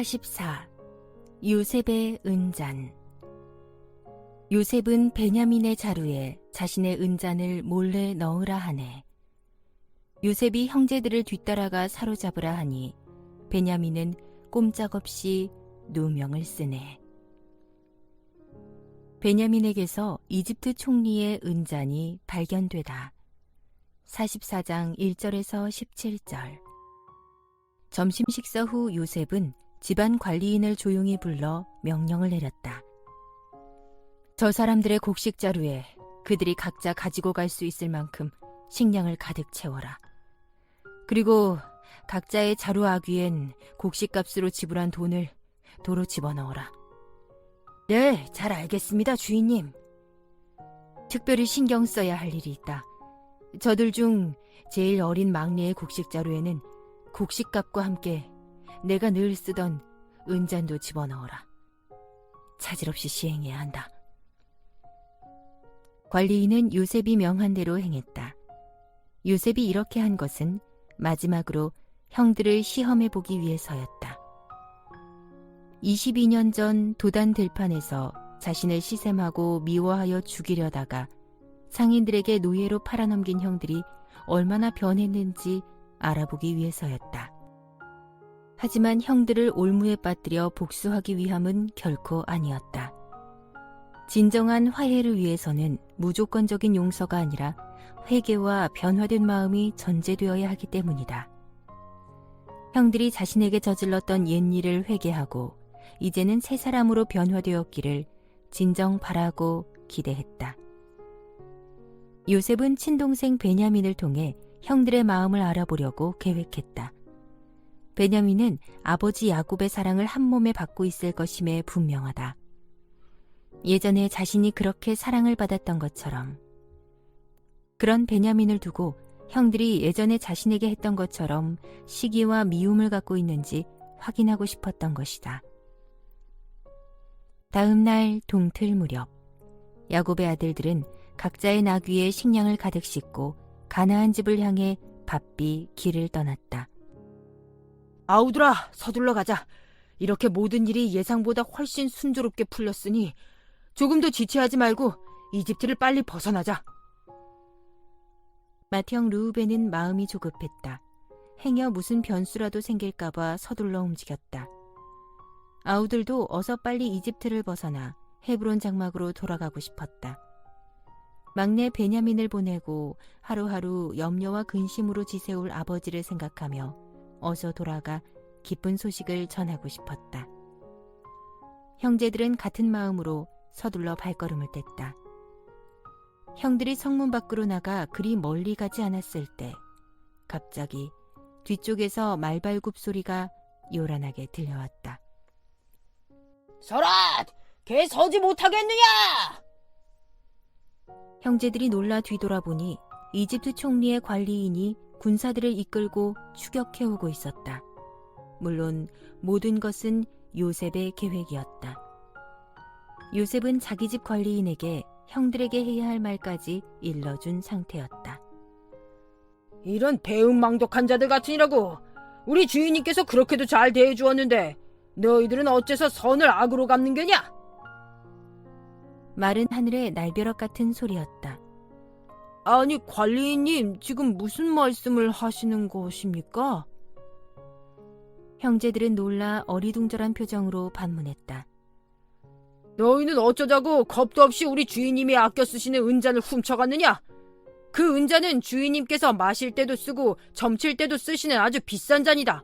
44. 요셉의 은잔. 요셉은 베냐민의 자루에 자신의 은잔을 몰래 넣으라 하네. 요셉이 형제들을 뒤따라가 사로잡으라 하니 베냐민은 꼼짝없이 누명을 쓰네. 베냐민에게서 이집트 총리의 은잔이 발견되다. 44장 1절에서 17절. 점심 식사 후 요셉은 집안 관리인을 조용히 불러 명령을 내렸다. 저 사람들의 곡식 자루에 그들이 각자 가지고 갈 수 있을 만큼 식량을 가득 채워라. 그리고 각자의 자루 아귀엔 곡식값으로 지불한 돈을 도로 집어넣어라. 네, 잘 알겠습니다, 주인님. 특별히 신경 써야 할 일이 있다. 저들 중 제일 어린 막내의 곡식 자루에는 곡식값과 함께 내가 늘 쓰던 은잔도 집어넣어라. 차질 없이 시행해야 한다. 관리인은 요셉이 명한 대로 행했다. 요셉이 이렇게 한 것은 마지막으로 형들을 시험해보기 위해서였다. 22년 전 도단 들판에서 자신을 시샘하고 미워하여 죽이려다가 상인들에게 노예로 팔아넘긴 형들이 얼마나 변했는지 알아보기 위해서였다. 하지만 형들을 올무에 빠뜨려 복수하기 위함은 결코 아니었다. 진정한 화해를 위해서는 무조건적인 용서가 아니라 회개와 변화된 마음이 전제되어야 하기 때문이다. 형들이 자신에게 저질렀던 옛일을 회개하고 이제는 새 사람으로 변화되었기를 진정 바라고 기대했다. 요셉은 친동생 베냐민을 통해 형들의 마음을 알아보려고 계획했다. 베냐민은 아버지 야곱의 사랑을 한몸에 받고 있을 것임에 분명하다. 예전에 자신이 그렇게 사랑을 받았던 것처럼. 그런 베냐민을 두고 형들이 예전에 자신에게 했던 것처럼 시기와 미움을 갖고 있는지 확인하고 싶었던 것이다. 다음 날 동틀 무렵, 야곱의 아들들은 각자의 나귀에 식량을 가득 싣고 가나안 집을 향해 바삐 길을 떠났다. 아우들아, 서둘러 가자. 이렇게 모든 일이 예상보다 훨씬 순조롭게 풀렸으니 조금도 지체하지 말고 이집트를 빨리 벗어나자. 맏형 르우벤은 마음이 조급했다. 행여 무슨 변수라도 생길까봐 서둘러 움직였다. 아우들도 어서 빨리 이집트를 벗어나 헤브론 장막으로 돌아가고 싶었다. 막내 베냐민을 보내고 하루하루 염려와 근심으로 지새울 아버지를 생각하며 어서 돌아가 기쁜 소식을 전하고 싶었다. 형제들은 같은 마음으로 서둘러 발걸음을 뗐다. 형들이 성문 밖으로 나가 그리 멀리 가지 않았을 때 갑자기 뒤쪽에서 말발굽 소리가 요란하게 들려왔다. 서랏! 걔 서지 못하겠느냐! 형제들이 놀라 뒤돌아보니 이집트 총리의 관리인이 군사들을 이끌고 추격해오고 있었다. 물론 모든 것은 요셉의 계획이었다. 요셉은 자기 집 관리인에게 형들에게 해야 할 말까지 일러준 상태였다. 이런 배은망덕한 자들 같으니라고. 우리 주인님께서 그렇게도 잘 대해주었는데 너희들은 어째서 선을 악으로 갚는 게냐? 마른 하늘의 날벼락 같은 소리였다. 아니, 관리인님, 지금 무슨 말씀을 하시는 것입니까? 형제들은 놀라 어리둥절한 표정으로 반문했다. 너희는 어쩌자고 겁도 없이 우리 주인님이 아껴 쓰시는 은잔을 훔쳐갔느냐? 그 은잔은 주인님께서 마실 때도 쓰고 점칠 때도 쓰시는 아주 비싼 잔이다.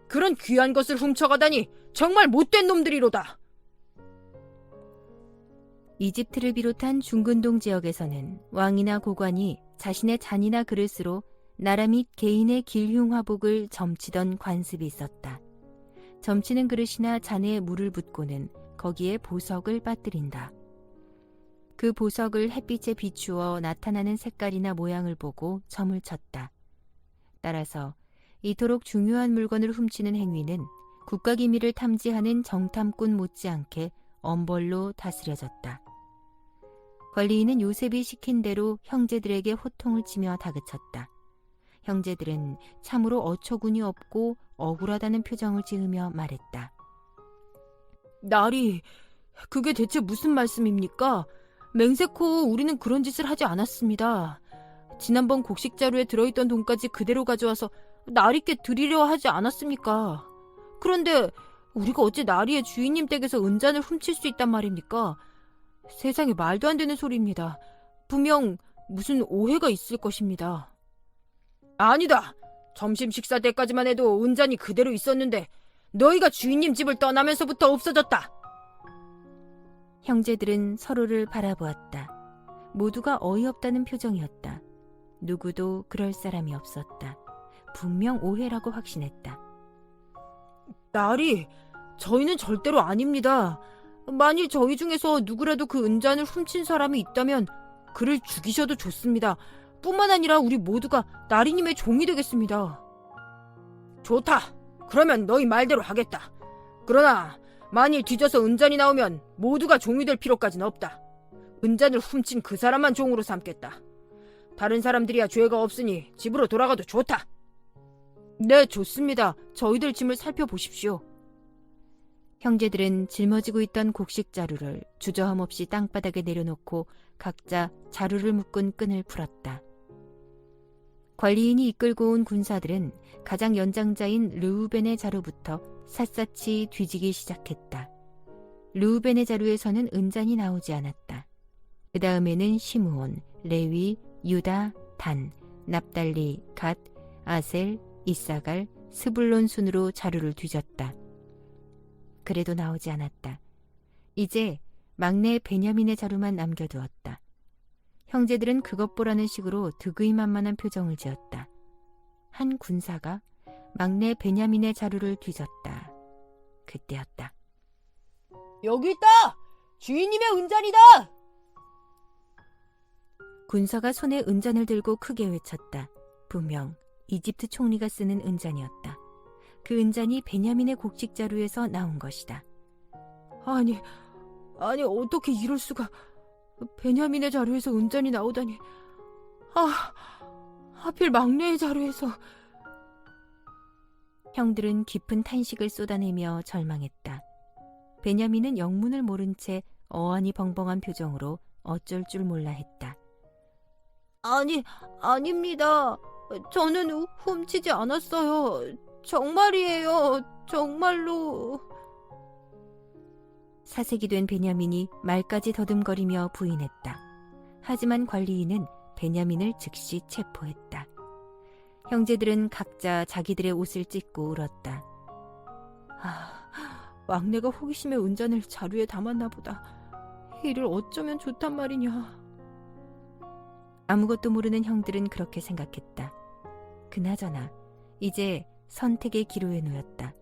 그런 귀한 것을 훔쳐가다니 정말 못된 놈들이로다. 이집트를 비롯한 중근동 지역에서는 왕이나 고관이 자신의 잔이나 그릇으로 나라 및 개인의 길흉화복을 점치던 관습이 있었다. 점치는 그릇이나 잔에 물을 붓고는 거기에 보석을 빠뜨린다. 그 보석을 햇빛에 비추어 나타나는 색깔이나 모양을 보고 점을 쳤다. 따라서 이토록 중요한 물건을 훔치는 행위는 국가기밀을 탐지하는 정탐꾼 못지않게 엄벌로 다스려졌다. 관리인은 요셉이 시킨 대로 형제들에게 호통을 치며 다그쳤다. 형제들은 참으로 어처구니 없고 억울하다는 표정을 지으며 말했다. 나리, 그게 대체 무슨 말씀입니까? 맹세코 우리는 그런 짓을 하지 않았습니다. 지난번 곡식 자루에 들어있던 돈까지 그대로 가져와서 나리께 드리려 하지 않았습니까? 그런데 우리가 어째 나리의 주인님 댁에서 은잔을 훔칠 수 있단 말입니까? 세상에 말도 안 되는 소리입니다. 분명 무슨 오해가 있을 것입니다. 아니다. 점심 식사 때까지만 해도 은잔이 그대로 있었는데 너희가 주인님 집을 떠나면서부터 없어졌다. 형제들은 서로를 바라보았다. 모두가 어이없다는 표정이었다. 누구도 그럴 사람이 없었다. 분명 오해라고 확신했다. 나리, 저희는 절대로 아닙니다. 만일 저희 중에서 누구라도 그 은잔을 훔친 사람이 있다면 그를 죽이셔도 좋습니다. 뿐만 아니라 우리 모두가 나리님의 종이 되겠습니다. 좋다. 그러면 너희 말대로 하겠다. 그러나 만일 뒤져서 은잔이 나오면 모두가 종이 될 필요까지는 없다. 은잔을 훔친 그 사람만 종으로 삼겠다. 다른 사람들이야 죄가 없으니 집으로 돌아가도 좋다. 네, 좋습니다. 저희들 짐을 살펴보십시오. 형제들은 짊어지고 있던 곡식 자루를 주저함 없이 땅바닥에 내려놓고 각자 자루를 묶은 끈을 풀었다. 관리인이 이끌고 온 군사들은 가장 연장자인 르우벤의 자루부터 샅샅이 뒤지기 시작했다. 르우벤의 자루에서는 은잔이 나오지 않았다. 그 다음에는 시므온, 레위, 유다, 단, 납달리, 갓, 아셀, 이사갈, 스불론 순으로 자루를 뒤졌다. 그래도 나오지 않았다. 이제 막내 베냐민의 자루만 남겨두었다. 형제들은 그것 보라는 식으로 득의만만한 표정을 지었다. 한 군사가 막내 베냐민의 자루를 뒤졌다. 그때였다. 여기 있다! 주인님의 은잔이다! 군사가 손에 은잔을 들고 크게 외쳤다. 분명 이집트 총리가 쓰는 은잔이었다. 그 은잔이 베냐민의 곡식 자루에서 나온 것이다. 아니 어떻게 이럴 수가. 베냐민의 자루에서 은잔이 나오다니. 하필 막내의 자루에서. 형들은 깊은 탄식을 쏟아내며 절망했다. 베냐민은 영문을 모른 채 어안이 벙벙한 표정으로 어쩔 줄 몰라 했다. 아닙니다. 저는 훔치지 않았어요. 정말이에요. 정말로. 사색이 된 베냐민이 말까지 더듬거리며 부인했다. 하지만 관리인은 베냐민을 즉시 체포했다. 형제들은 각자 자기들의 옷을 찢고 울었다. 막내가 호기심에 은잔을 자루에 담았나 보다. 이를 어쩌면 좋단 말이냐. 아무것도 모르는 형들은 그렇게 생각했다. 그나저나 이제 선택의 기로에 놓였다.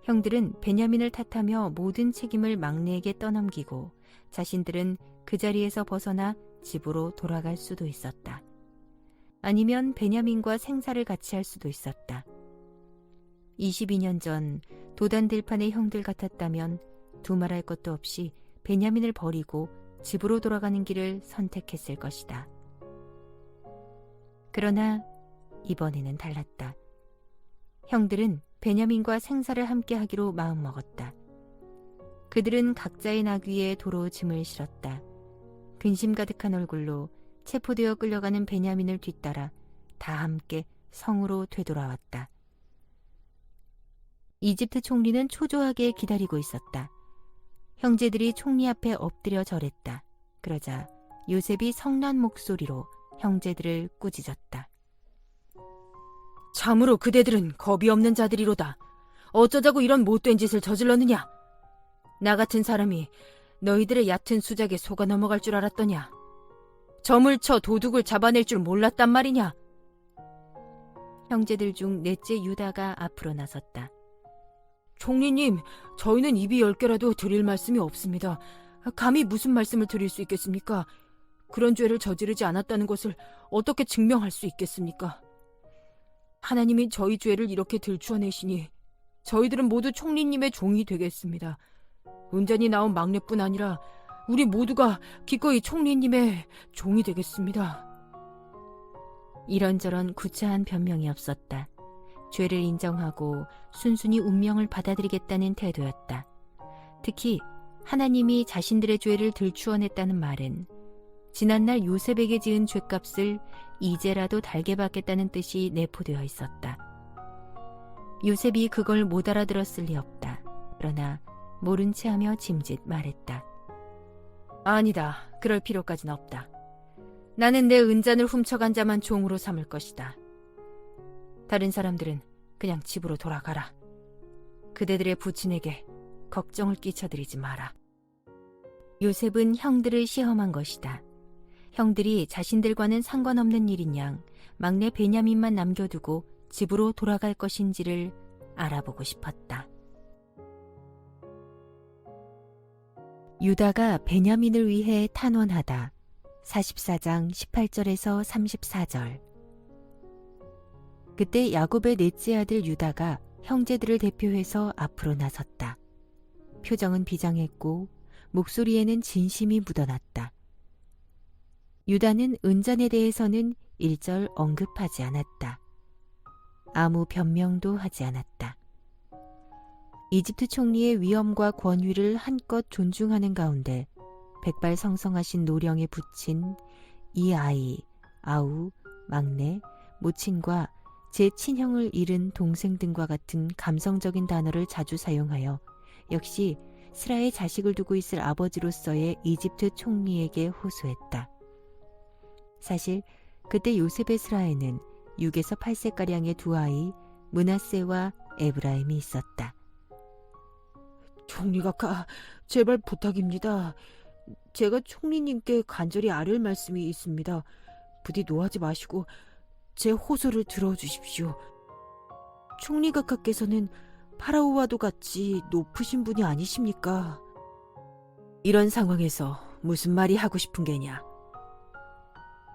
형들은 베냐민을 탓하며 모든 책임을 막내에게 떠넘기고 자신들은 그 자리에서 벗어나 집으로 돌아갈 수도 있었다. 아니면 베냐민과 생사를 같이 할 수도 있었다. 22년 전 도단 들판의 형들 같았다면 두말할 것도 없이 베냐민을 버리고 집으로 돌아가는 길을 선택했을 것이다. 그러나 이번에는 달랐다. 형들은 베냐민과 생사를 함께 하기로 마음먹었다. 그들은 각자의 나귀에 도로 짐을 실었다. 근심 가득한 얼굴로 체포되어 끌려가는 베냐민을 뒤따라 다 함께 성으로 되돌아왔다. 이집트 총리는 초조하게 기다리고 있었다. 형제들이 총리 앞에 엎드려 절했다. 그러자 요셉이 성난 목소리로 형제들을 꾸짖었다. 참으로 그대들은 겁이 없는 자들이로다. 어쩌자고 이런 못된 짓을 저질렀느냐. 나 같은 사람이 너희들의 얕은 수작에 속아 넘어갈 줄 알았더냐. 점을 쳐 도둑을 잡아낼 줄 몰랐단 말이냐. 형제들 중 넷째 유다가 앞으로 나섰다. 총리님, 저희는 입이 10개라도 드릴 말씀이 없습니다. 감히 무슨 말씀을 드릴 수 있겠습니까? 그런 죄를 저지르지 않았다는 것을 어떻게 증명할 수 있겠습니까? 하나님이 저희 죄를 이렇게 들추어내시니 저희들은 모두 총리님의 종이 되겠습니다. 은잔이 나온 막내뿐 아니라 우리 모두가 기꺼이 총리님의 종이 되겠습니다. 이런저런 구차한 변명이 없었다. 죄를 인정하고 순순히 운명을 받아들이겠다는 태도였다. 특히 하나님이 자신들의 죄를 들추어냈다는 말은 지난날 요셉에게 지은 죄값을 이제라도 달게 받겠다는 뜻이 내포되어 있었다. 요셉이 그걸 못 알아들었을 리 없다. 그러나 모른 체하며 짐짓 말했다. 아니다. 그럴 필요까진 없다. 나는 내 은잔을 훔쳐간 자만 종으로 삼을 것이다. 다른 사람들은 그냥 집으로 돌아가라. 그대들의 부친에게 걱정을 끼쳐드리지 마라. 요셉은 형들을 시험한 것이다. 형들이 자신들과는 상관없는 일인 양 막내 베냐민만 남겨두고 집으로 돌아갈 것인지를 알아보고 싶었다. 유다가 베냐민을 위해 탄원하다. 44장 18절에서 34절. 그때 야곱의 넷째 아들 유다가 형제들을 대표해서 앞으로 나섰다. 표정은 비장했고 목소리에는 진심이 묻어났다. 유다는 은잔에 대해서는 일절 언급하지 않았다. 아무 변명도 하지 않았다. 이집트 총리의 위엄과 권위를 한껏 존중하는 가운데 백발성성하신 노령에 붙인 이 아이, 아우, 막내, 모친과 제 친형을 잃은 동생 등과 같은 감성적인 단어를 자주 사용하여 역시 스라의 자식을 두고 있을 아버지로서의 이집트 총리에게 호소했다. 사실 그때 요셉의 스라에는 6에서 8세가량의 두 아이 므낫세와 에브라임이 있었다. 총리각하, 제발 부탁입니다. 제가 총리님께 간절히 아뢰을 말씀이 있습니다. 부디 노하지 마시고 제 호소를 들어주십시오. 총리각하께서는 파라오와도 같이 높으신 분이 아니십니까? 이런 상황에서 무슨 말이 하고 싶은 게냐?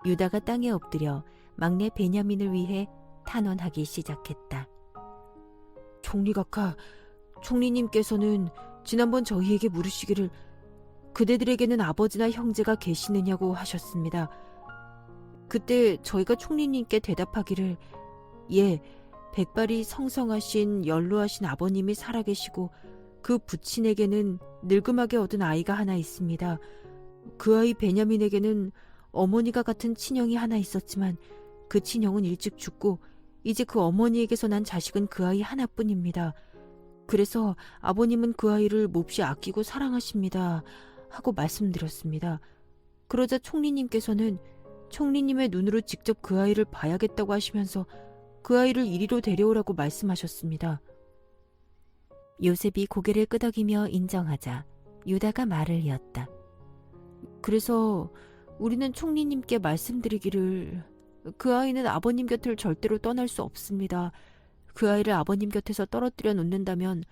유다가 땅에 엎드려 막내 베냐민을 위해 탄원하기 시작했다. 총리각하, 총리님께서는 지난번 저희에게 물으시기를 그대들에게는 아버지나 형제가 계시느냐고 하셨습니다. 그때 저희가 총리님께 대답하기를 예, 백발이 성성하신 연로하신 아버님이 살아계시고 그 부친에게는 늙음하게 얻은 아이가 하나 있습니다. 그 아이 베냐민에게는 어머니가 같은 친형이 하나 있었지만 그 친형은 일찍 죽고 이제 그 어머니에게서 난 자식은 그 아이 하나뿐입니다. 그래서 아버님은 그 아이를 몹시 아끼고 사랑하십니다 하고 말씀드렸습니다. 그러자 총리님께서는 총리님의 눈으로 직접 그 아이를 봐야겠다고 하시면서 그 아이를 이리로 데려오라고 말씀하셨습니다. 요셉이 고개를 끄덕이며 인정하자 유다가 말을 이었다. 그래서 우리는 총리님께 말씀드리기를 그 아이는 아버님 곁을 절대로 떠날 수 없습니다. 그 아이를 아버님 곁에서 떨어뜨려 놓는다면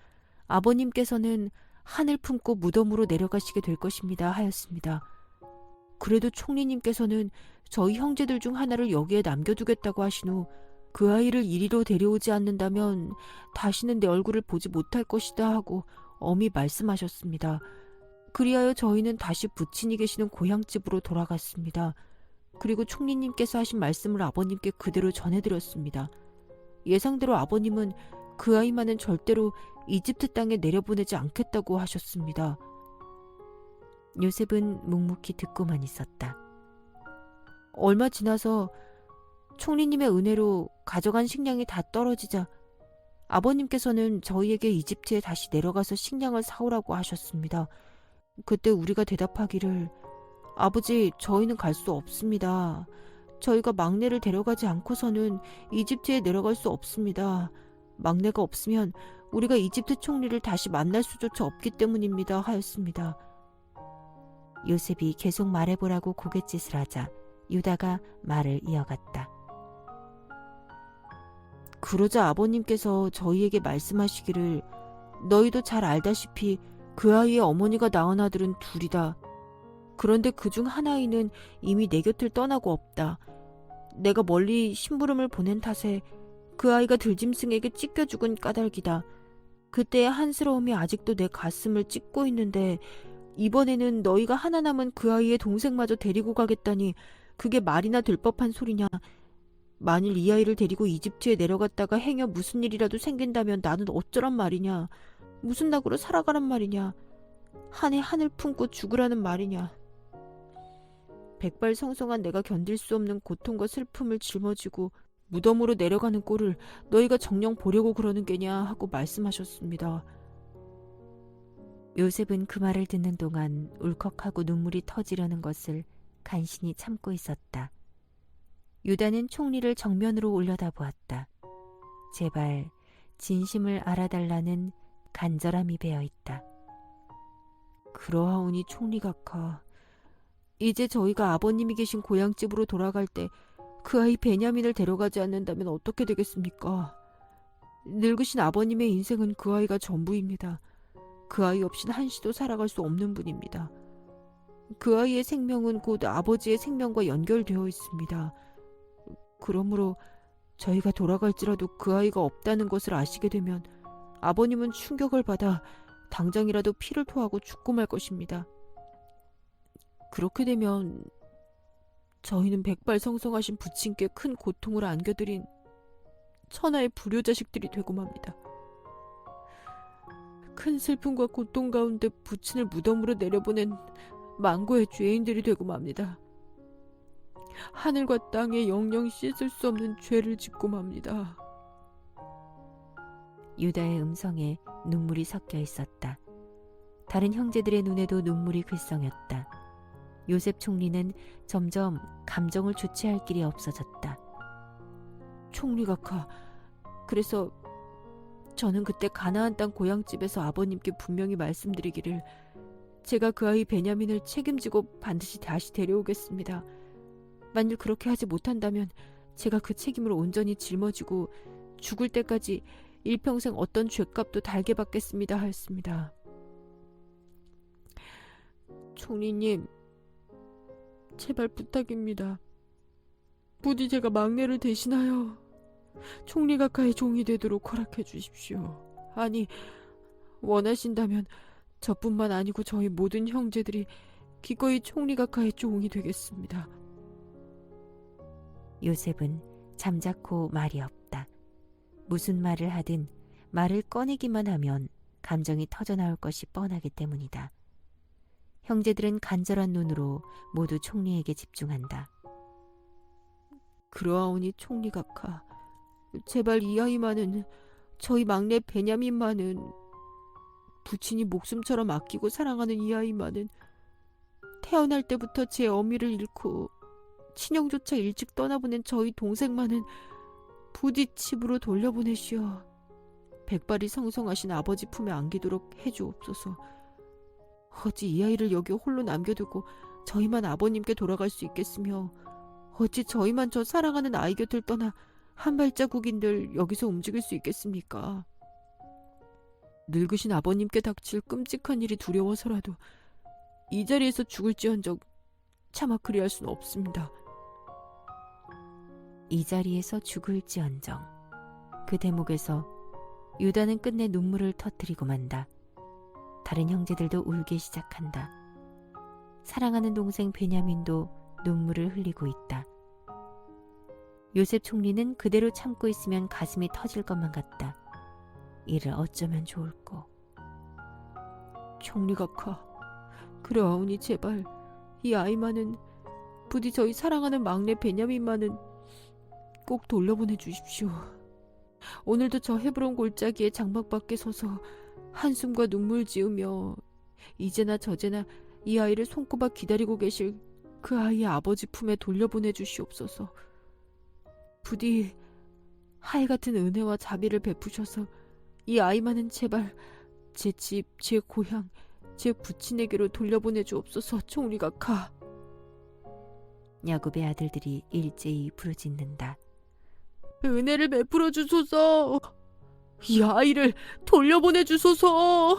아버님께서는 한을 품고 무덤으로 내려가시게 될 것입니다 하였습니다. 그래도 총리님께서는 저희 형제들 중 하나를 여기에 남겨두겠다고 하신 후 그 아이를 이리로 데려오지 않는다면 다시는 내 얼굴을 보지 못할 것이다 하고 엄히 말씀하셨습니다. 그리하여 저희는 다시 부친이 계시는 고향집으로 돌아갔습니다. 그리고 총리님께서 하신 말씀을 아버님께 그대로 전해드렸습니다. 예상대로 아버님은 그 아이만은 절대로 이집트 땅에 내려보내지 않겠다고 하셨습니다. 요셉은 묵묵히 듣고만 있었다. 얼마 지나서 총리님의 은혜로 가져간 식량이 다 떨어지자 아버님께서는 저희에게 이집트에 다시 내려가서 식량을 사오라고 하셨습니다. 그때 우리가 대답하기를 아버지, 저희는 갈 수 없습니다. 저희가 막내를 데려가지 않고서는 이집트에 내려갈 수 없습니다. 막내가 없으면 우리가 이집트 총리를 다시 만날 수조차 없기 때문입니다 하였습니다. 요셉이 계속 말해보라고 고갯짓을 하자 유다가 말을 이어갔다. 그러자 아버님께서 저희에게 말씀하시기를 너희도 잘 알다시피 그 아이의 어머니가 낳은 아들은 둘이다. 그런데 그중 한 아이는 이미 내 곁을 떠나고 없다. 내가 멀리 심부름을 보낸 탓에 그 아이가 들짐승에게 찢겨 죽은 까닭이다. 그때의 한스러움이 아직도 내 가슴을 찢고 있는데 이번에는 너희가 하나 남은 그 아이의 동생마저 데리고 가겠다니 그게 말이나 될 법한 소리냐. 만일 이 아이를 데리고 이집트에 내려갔다가 행여 무슨 일이라도 생긴다면 나는 어쩌란 말이냐. 무슨 낙으로 살아가란 말이냐. 한해 한을 품고 죽으라는 말이냐. 백발성성한 내가 견딜 수 없는 고통과 슬픔을 짊어지고 무덤으로 내려가는 꼴을 너희가 정녕 보려고 그러는 게냐 하고 말씀하셨습니다. 요셉은 그 말을 듣는 동안 울컥하고 눈물이 터지려는 것을 간신히 참고 있었다. 유다는 총리를 정면으로 올려다보았다. 제발 진심을 알아달라는 간절함이 배어있다. 그러하오니 총리각하, 이제 저희가 아버님이 계신 고향집으로 돌아갈 때 그 아이 베냐민을 데려가지 않는다면 어떻게 되겠습니까? 늙으신 아버님의 인생은 그 아이가 전부입니다. 그 아이 없이는 한시도 살아갈 수 없는 분입니다. 그 아이의 생명은 곧 아버지의 생명과 연결되어 있습니다. 그러므로 저희가 돌아갈지라도 그 아이가 없다는 것을 아시게 되면 아버님은 충격을 받아 당장이라도 피를 토하고 죽고 말 것입니다. 그렇게 되면 저희는 백발성성하신 부친께 큰 고통을 안겨드린 천하의 불효자식들이 되고 맙니다. 큰 슬픔과 고통 가운데 부친을 무덤으로 내려보낸 망고의 죄인들이 되고 맙니다. 하늘과 땅에 영영 씻을 수 없는 죄를 짓고 맙니다. 유다의 음성에 눈물이 섞여 있었다. 다른 형제들의 눈에도 눈물이 글썽였다. 요셉 총리는 점점 감정을 주체할 길이 없어졌다. 총리각하, 그래서 저는 그때 가나안 땅 고향집에서 아버님께 분명히 말씀드리기를 제가 그 아이 베냐민을 책임지고 반드시 다시 데려오겠습니다. 만일 그렇게 하지 못한다면 제가 그 책임을 온전히 짊어지고 죽을 때까지 일평생 어떤 죄값도 달게 받겠습니다 하였습니다. 총리님, 제발 부탁입니다. 부디 제가 막내를 대신하여 총리각하의 종이 되도록 허락해 주십시오. 아니, 원하신다면 저뿐만 아니고 저희 모든 형제들이 기꺼이 총리각하의 종이 되겠습니다. 요셉은 잠자코 말이 없다. 무슨 말을 하든 말을 꺼내기만 하면 감정이 터져나올 것이 뻔하기 때문이다. 형제들은 간절한 눈으로 모두 총리에게 집중한다. 그러하오니 총리각하, 제발 이 아이만은, 저희 막내 베냐민만은, 부친이 목숨처럼 아끼고 사랑하는 이 아이만은 태어날 때부터 제 어미를 잃고 친형조차 일찍 떠나보낸 저희 동생만은 부디 집으로 돌려보내시어 백발이 성성하신 아버지 품에 안기도록 해주옵소서. 어찌 이 아이를 여기 홀로 남겨두고 저희만 아버님께 돌아갈 수 있겠으며 어찌 저희만 저 사랑하는 아이 곁을 떠나 한 발자국인들 여기서 움직일 수 있겠습니까? 늙으신 아버님께 닥칠 끔찍한 일이 두려워서라도 이 자리에서 죽을지언정 차마 그리할 수는 없습니다. 이 자리에서 죽을지언정. 그 대목에서 유다는 끝내 눈물을 터뜨리고 만다. 다른 형제들도 울기 시작한다. 사랑하는 동생 베냐민도 눈물을 흘리고 있다. 요셉 총리는 그대로 참고 있으면 가슴이 터질 것만 같다. 이를 어쩌면 좋을꼬. 총리각하, 그러하오니 제발 이 아이만은, 부디 저희 사랑하는 막내 베냐민만은 꼭 돌려보내 주십시오. 오늘도 저 헤브론 골짜기에 장막 밖에 서서 한숨과 눈물 지으며 이제나 저제나 이 아이를 손꼽아 기다리고 계실 그 아이의 아버지 품에 돌려보내 주시옵소서. 부디 하이 같은 은혜와 자비를 베푸셔서 이 아이만은 제발 제 집, 제 고향, 제 부친에게로 돌려보내 주옵소서. 총리각하. 야곱의 아들들이 일제히 부르짖는다. 은혜를 베풀어 주소서. 이 아이를 돌려보내 주소서.